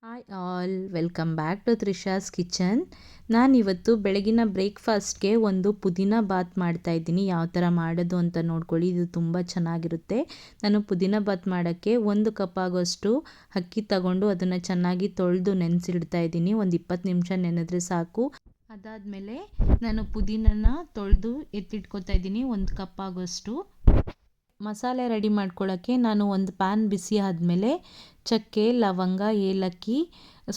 Hi all, welcome back to Trisha's kitchen. ನಾನಿವತ್ತು ಬೆಳಗಿನ ಬ್ರೇಕ್ಫಾಸ್ಟ್ಗೆ ಒಂದು ಪುದೀನ ಬಾತ್ ಮಾಡ್ತಾಯಿದ್ದೀನಿ. ಯಾವ ಥರ ಮಾಡೋದು ಅಂತ ನೋಡ್ಕೊಳ್ಳಿ. ಇದು ತುಂಬ ಚೆನ್ನಾಗಿರುತ್ತೆ. ನಾನು ಪುದೀನ ಬಾತ್ ಮಾಡೋಕ್ಕೆ 1 ಕಪ್ ಆಗೋಷ್ಟು ಅಕ್ಕಿ ತಗೊಂಡು ಅದನ್ನು ಚೆನ್ನಾಗಿ ತೊಳೆದು ನೆನೆಸಿಡ್ತಾ ಇದ್ದೀನಿ. ಒಂದು 20 ನಿಮಿಷ ನೆನೆದ್ರೆ ಸಾಕು. ಅದಾದಮೇಲೆ ನಾನು ಪುದೀನನ ತೊಳೆದು ಎತ್ತಿಟ್ಕೊತಾ ಇದ್ದೀನಿ 1 ಕಪ್ ಆಗೋಷ್ಟು. ಮಸಾಲೆ ರೆಡಿ ಮಾಡ್ಕೊಳ್ಳೋಕ್ಕೆ ನಾನು ಒಂದು ಪ್ಯಾನ್ ಬಿಸಿ ಆದಮೇಲೆ ಚಕ್ಕೆ, ಲವಂಗ, ಏಲಕ್ಕಿ,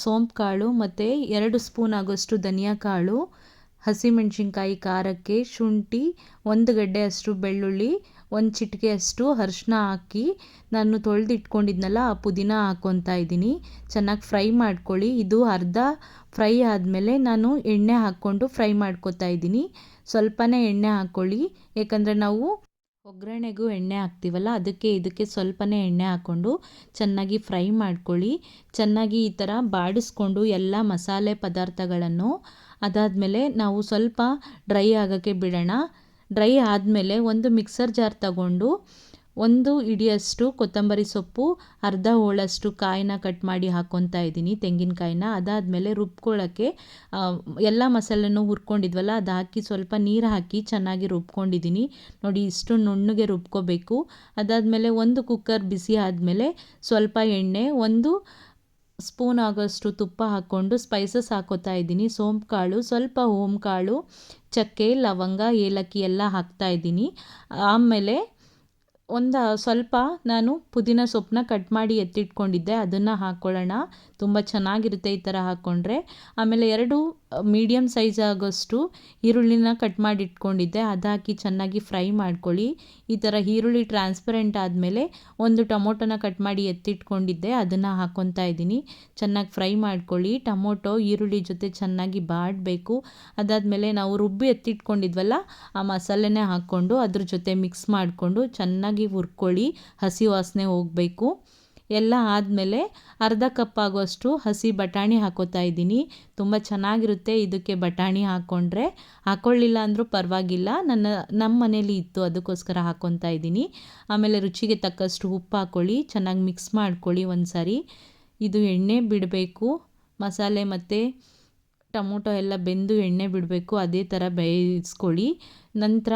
ಸೋಂಪು ಕಾಳು ಮತ್ತು 2 ಸ್ಪೂನ್ ಆಗೋಷ್ಟು ಧನಿಯಾ ಕಾಳು, ಹಸಿಮೆಣಸಿನ್ಕಾಯಿ ಖಾರಕ್ಕೆ, ಶುಂಠಿ, 1 ಗಡ್ಡೆ ಅಷ್ಟು ಬೆಳ್ಳುಳ್ಳಿ, 1 ಚಿಟಿಕೆ ಅಷ್ಟು ಅರಿಶಿನ ಹಾಕಿ ನಾನು ತೊಳೆದಿಟ್ಕೊಂಡಿದ್ನಲ್ಲ ಆ ಪುದೀನ ಹಾಕ್ಕೊತಾ ಇದ್ದೀನಿ. ಚೆನ್ನಾಗಿ ಫ್ರೈ ಮಾಡ್ಕೊಳ್ಳಿ. ಇದು ಅರ್ಧ ಫ್ರೈ ಆದಮೇಲೆ ನಾನು ಎಣ್ಣೆ ಹಾಕ್ಕೊಂಡು ಫ್ರೈ ಮಾಡ್ಕೊತಾ ಇದ್ದೀನಿ. ಸ್ವಲ್ಪನೇ ಎಣ್ಣೆ ಹಾಕ್ಕೊಳ್ಳಿ, ಯಾಕಂದರೆ ನಾವು ಒಗ್ಗರಣೆಗೂ ಎಣ್ಣೆ ಹಾಕ್ತೀವಲ್ಲ, ಇದಕ್ಕೆ ಸ್ವಲ್ಪನೇ ಎಣ್ಣೆ ಹಾಕ್ಕೊಂಡು ಚೆನ್ನಾಗಿ ಫ್ರೈ ಮಾಡ್ಕೊಳ್ಳಿ. ಚೆನ್ನಾಗಿ ಈ ಥರ ಬಾಡಿಸ್ಕೊಂಡು ಎಲ್ಲ ಮಸಾಲೆ ಪದಾರ್ಥಗಳನ್ನು ಅದಾದಮೇಲೆ ನಾವು ಸ್ವಲ್ಪ ಡ್ರೈ ಆಗೋಕ್ಕೆ ಬಿಡೋಣ. ಡ್ರೈ ಆದಮೇಲೆ ಒಂದು ಮಿಕ್ಸರ್ ಜಾರ್ ತಗೊಂಡು 1 ಹಿಡಿಯಷ್ಟು ಕೊತ್ತಂಬರಿ ಸೊಪ್ಪು, ಅರ್ಧ ಹೋಳಷ್ಟು ಕಾಯಿನ ಕಟ್ ಮಾಡಿ ಹಾಕ್ಕೊತಾ ಇದ್ದೀನಿ, ತೆಂಗಿನಕಾಯಿನ. ಅದಾದಮೇಲೆ ರುಬ್ಕೊಳ್ಳೋಕ್ಕೆ ಎಲ್ಲ ಮಸಾಲೆನೂ ಹುರ್ಕೊಂಡಿದ್ವಲ್ಲ ಅದು ಹಾಕಿ ಸ್ವಲ್ಪ ನೀರು ಹಾಕಿ ಚೆನ್ನಾಗಿ ರುಬ್ಕೊಂಡಿದ್ದೀನಿ. ನೋಡಿ, ಇಷ್ಟು ನುಣ್ಣಗೆ ರುಬ್ಕೋಬೇಕು. ಅದಾದಮೇಲೆ 1 ಕುಕ್ಕರ್ ಬಿಸಿ ಆದಮೇಲೆ ಸ್ವಲ್ಪ ಎಣ್ಣೆ, 1 ಸ್ಪೂನ್ ಆಗೋಷ್ಟು ತುಪ್ಪ ಹಾಕ್ಕೊಂಡು ಸ್ಪೈಸಸ್ ಹಾಕ್ಕೋತಾ ಇದ್ದೀನಿ. ಸೋಂಪು ಕಾಳು, ಸ್ವಲ್ಪ ಓಂಕಾಳು, ಚಕ್ಕೆ, ಲವಂಗ, ಏಲಕ್ಕಿ ಎಲ್ಲ ಹಾಕ್ತಾಯಿದ್ದೀನಿ. ಆಮೇಲೆ ಸ್ವಲ್ಪ ನಾನು ಪುದೀನ ಸೊಪ್ಪನ್ನ ಕಟ್ ಮಾಡಿ ಎತ್ತಿಟ್ಕೊಂಡಿದ್ದೆ, ಅದನ್ನು ಹಾಕ್ಕೊಳ್ಳೋಣ. ತುಂಬ ಚೆನ್ನಾಗಿರುತ್ತೆ ಈ ಥರ ಹಾಕ್ಕೊಂಡ್ರೆ. ಆಮೇಲೆ 2 ಮೀಡಿಯಮ್ ಸೈಜ್ ಆಗೋಷ್ಟು ಈರುಳ್ಳಿನ ಕಟ್ ಮಾಡಿ ಇಟ್ಕೊಂಡಿದ್ದೆ, ಅದು ಹಾಕಿ ಚೆನ್ನಾಗಿ ಫ್ರೈ ಮಾಡ್ಕೊಳ್ಳಿ. ಈ ಥರ ಈರುಳ್ಳಿ ಟ್ರಾನ್ಸ್ಪರೆಂಟ್ ಆದಮೇಲೆ 1 ಟೊಮೊಟೊನ ಕಟ್ ಮಾಡಿ ಎತ್ತಿಟ್ಕೊಂಡಿದ್ದೆ, ಅದನ್ನು ಹಾಕ್ಕೊತಾ ಇದ್ದೀನಿ. ಚೆನ್ನಾಗಿ ಫ್ರೈ ಮಾಡ್ಕೊಳ್ಳಿ. ಟೊಮೊಟೊ ಈರುಳ್ಳಿ ಜೊತೆ ಚೆನ್ನಾಗಿ ಬಾಡಬೇಕು. ಅದಾದಮೇಲೆ ನಾವು ರುಬ್ಬಿ ಎತ್ತಿಟ್ಕೊಂಡಿದ್ವಲ್ಲ ಆ ಮಸಾಲೆನೇ ಹಾಕ್ಕೊಂಡು ಅದ್ರ ಜೊತೆ ಮಿಕ್ಸ್ ಮಾಡಿಕೊಂಡು ಚೆನ್ನಾಗಿ ಹುರ್ಕೊಳ್ಳಿ. ಹಸಿ ವಾಸನೆ ಹೋಗಬೇಕು. ಎಲ್ಲ ಆದಮೇಲೆ ಅರ್ಧ ಕಪ್ ಆಗೋಷ್ಟು ಹಸಿ ಬಟಾಣಿ ಹಾಕ್ಕೋತಾ ಇದ್ದೀನಿ. ತುಂಬ ಚೆನ್ನಾಗಿರುತ್ತೆ ಇದಕ್ಕೆ ಬಟಾಣಿ ಹಾಕ್ಕೊಂಡ್ರೆ. ಹಾಕ್ಕೊಳ್ಳಿಲ್ಲ ಅಂದರೂ ಪರವಾಗಿಲ್ಲ, ನಮ್ಮ ಮನೇಲಿ ಇತ್ತು, ಅದಕ್ಕೋಸ್ಕರ ಹಾಕ್ಕೊತಾ ಇದ್ದೀನಿ. ಆಮೇಲೆ ರುಚಿಗೆ ತಕ್ಕಷ್ಟು ಉಪ್ಪು ಹಾಕ್ಕೊಳ್ಳಿ. ಚೆನ್ನಾಗಿ ಮಿಕ್ಸ್ ಮಾಡ್ಕೊಳ್ಳಿ ಒಂದು ಸಾರಿ. ಇದು ಎಣ್ಣೆ ಬಿಡಬೇಕು. ಮಸಾಲೆ ಮತ್ತು ಟೊಮೊಟೊ ಎಲ್ಲ ಬೆಂದು ಎಣ್ಣೆ ಬಿಡಬೇಕು, ಅದೇ ಥರ ಬೇಯಿಸ್ಕೊಳ್ಳಿ. ನಂತರ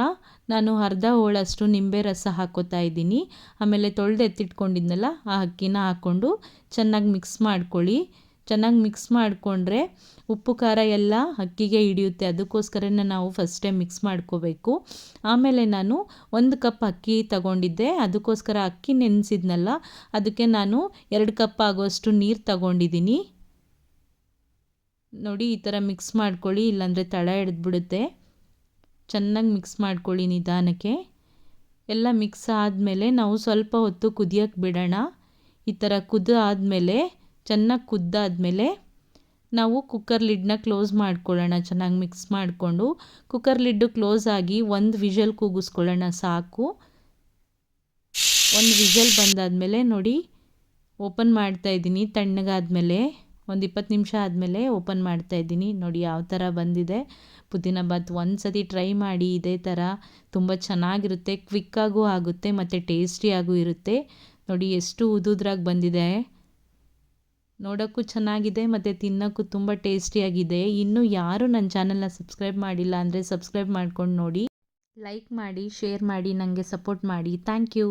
ನಾನು ಅರ್ಧ ಹೋಳಷ್ಟು ನಿಂಬೆ ರಸ ಹಾಕ್ಕೋತಾ ಇದ್ದೀನಿ. ಆಮೇಲೆ ತೊಳೆದು ಎತ್ತಿಟ್ಕೊಂಡಿದ್ನಲ್ಲ ಆ ಅಕ್ಕಿನ ಹಾಕ್ಕೊಂಡು ಚೆನ್ನಾಗಿ ಮಿಕ್ಸ್ ಮಾಡ್ಕೊಳ್ಳಿ. ಚೆನ್ನಾಗಿ ಮಿಕ್ಸ್ ಮಾಡಿಕೊಂಡ್ರೆ ಉಪ್ಪು ಖಾರ ಎಲ್ಲ ಅಕ್ಕಿಗೆ ಹಿಡಿಯುತ್ತೆ, ಅದಕ್ಕೋಸ್ಕರನೇ ನಾವು ಫಸ್ಟೇ ಮಿಕ್ಸ್ ಮಾಡ್ಕೋಬೇಕು. ಆಮೇಲೆ ನಾನು 1 ಕಪ್ ಅಕ್ಕಿ ತಗೊಂಡಿದ್ದೆ, ಅದಕ್ಕೋಸ್ಕರ ಅಕ್ಕಿ ನೆನೆಸಿದ್ನಲ್ಲ ಅದಕ್ಕೆ ನಾನು 2 ಕಪ್ ಆಗೋಷ್ಟು ನೀರು ತಗೊಂಡಿದ್ದೀನಿ. ನೋಡಿ, ಈ ಥರ ಮಿಕ್ಸ್ ಮಾಡ್ಕೊಳ್ಳಿ, ಇಲ್ಲಾಂದರೆ ತಳ ಹಿಡಿದ್ಬಿಡುತ್ತೆ. ಚೆನ್ನಾಗಿ ಮಿಕ್ಸ್ ಮಾಡ್ಕೊಳ್ಳಿ ನಿಧಾನಕ್ಕೆ. ಎಲ್ಲ ಮಿಕ್ಸ್ ಆದಮೇಲೆ ನಾವು ಸ್ವಲ್ಪ ಹೊತ್ತು ಕುದಿಯೋಕ್ಕೆ ಬಿಡೋಣ. ಈ ಥರ ಆದಮೇಲೆ ಚೆನ್ನಾಗಿ ಕುದ್ದಾದಮೇಲೆ ನಾವು ಕುಕ್ಕರ್ ಲಿಡ್ನ ಕ್ಲೋಸ್ ಮಾಡ್ಕೊಳ್ಳೋಣ. ಚೆನ್ನಾಗಿ ಮಿಕ್ಸ್ ಮಾಡಿಕೊಂಡು ಕುಕ್ಕರ್ ಲಿಡ್ಡು ಕ್ಲೋಸ್ ಆಗಿ 1 ವಿಷಲ್ ಕೂಗಿಸ್ಕೊಳ್ಳೋಣ ಸಾಕು. 1 ವಿಷಲ್ ಬಂದಾದಮೇಲೆ ನೋಡಿ ಓಪನ್ ಮಾಡ್ತಾಯಿದ್ದೀನಿ. ತಣ್ಣಗಾದಮೇಲೆ ಒಂದು 20 ನಿಮಿಷ ಆದಮೇಲೆ ಓಪನ್ ಮಾಡ್ತಾಯಿದ್ದೀನಿ. ನೋಡಿ ಯಾವ ಥರ ಬಂದಿದೆ ಪುದೀನ ಬಾತ್. ಒಂದು ಸತಿ ಟ್ರೈ ಮಾಡಿ ಇದೇ ಥರ. ತುಂಬ ಚೆನ್ನಾಗಿರುತ್ತೆ, ಕ್ವಿಕ್ಕಾಗೂ ಆಗುತ್ತೆ ಮತ್ತು ಟೇಸ್ಟಿಯಾಗೂ ಇರುತ್ತೆ. ನೋಡಿ ಎಷ್ಟು ಉದುದ್ರಾಗಿ ಬಂದಿದೆ. ನೋಡೋಕ್ಕೂ ಚೆನ್ನಾಗಿದೆ ಮತ್ತು ತಿನ್ನೋಕ್ಕೂ ತುಂಬ ಟೇಸ್ಟಿಯಾಗಿದೆ. ಇನ್ನೂ ಯಾರು ನನ್ನ ಚಾನಲ್ನ ಸಬ್ಸ್ಕ್ರೈಬ್ ಮಾಡಿಲ್ಲ ಅಂದರೆ ಸಬ್ಸ್ಕ್ರೈಬ್ ಮಾಡ್ಕೊಂಡು ನೋಡಿ. ಲೈಕ್ ಮಾಡಿ, ಶೇರ್ ಮಾಡಿ, ನನಗೆ ಸಪೋರ್ಟ್ ಮಾಡಿ. Thank you.